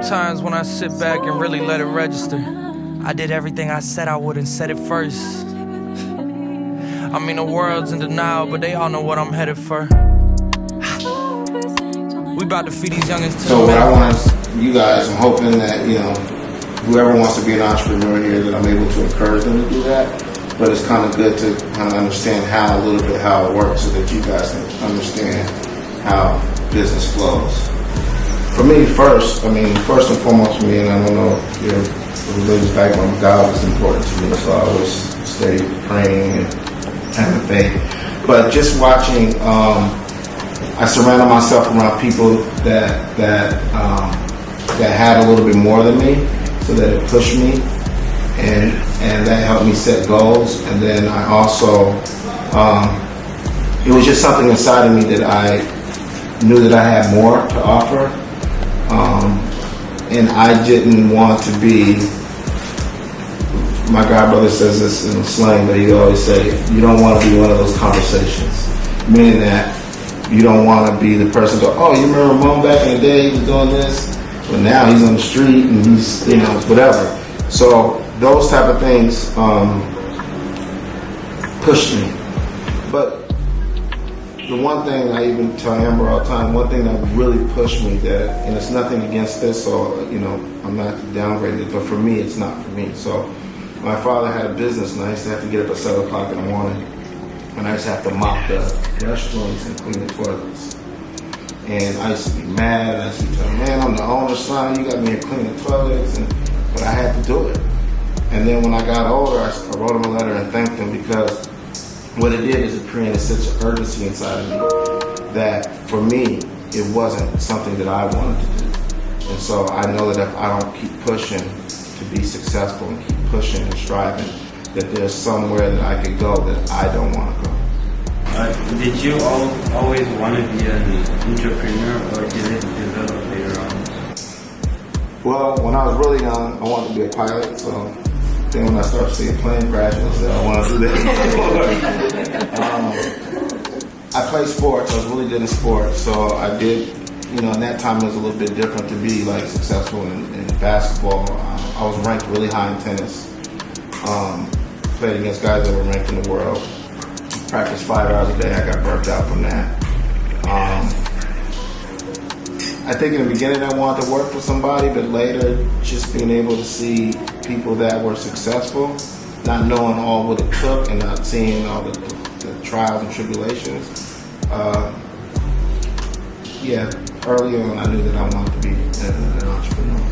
Sometimes when I sit back and really let it register, I did everything I said I would and said it first. I mean, the world's in denial, but they all know what I'm headed for. We about to feed these youngins to So what I want you guys, I'm hoping that, whoever wants to be an entrepreneur here, that I'm able to encourage them to do that. But it's kind of good to kind of understand a little bit how it works so that you guys can understand how business flows. For me, first and foremost for me, and I don't know if your religious background, God is important to me, so I always stay praying and having faith. But just watching, I surrounded myself around people that had a little bit more than me, so that it pushed me, and that helped me set goals. And then I also, it was just something inside of me that I knew that I had more to offer, and I didn't want to be. My god brother says this in slang, but he always say, you don't want to be one of those conversations, meaning that you don't want to be the person go, oh, you remember Mom back in the day, he was doing this, but now he's on the street and he's, whatever. So those type of things pushed me. But the one thing I even tell Amber all the time, one thing that really pushed me, and it's nothing against this, so I'm not downgrading it, but for me, it's not for me. So my father had a business, and I used to have to get up at 7 o'clock in the morning, and I used to have to mop the restrooms and clean the toilets. And I used to be mad, and I used to tell him, man, I'm the owner's son, you got me here cleaning toilets, but I had to do it. And then when I got older, I wrote him a letter and thanked him, because what it did is it created such an urgency inside of me that for me, it wasn't something that I wanted to do. And so I know that if I don't keep pushing to be successful and keep pushing and striving, that there's somewhere that I could go that I don't want to go. Did you always want to be an entrepreneur, or did it develop later on? Well, when I was really young, I wanted to be a pilot, so then when I started seeing plane crashes, I said I want to do that. I played sports. I was really good in sports, so I did, in that time it was a little bit different to be like successful in basketball. I was ranked really high in tennis. Played against guys that were ranked in the world. Practiced 5 hours a day. I got burnt out from that. I think in the beginning I wanted to work for somebody, but later just being able to see people that were successful, not knowing all what it took and not seeing all the trials and tribulations. Early on I knew that I wanted to be an entrepreneur.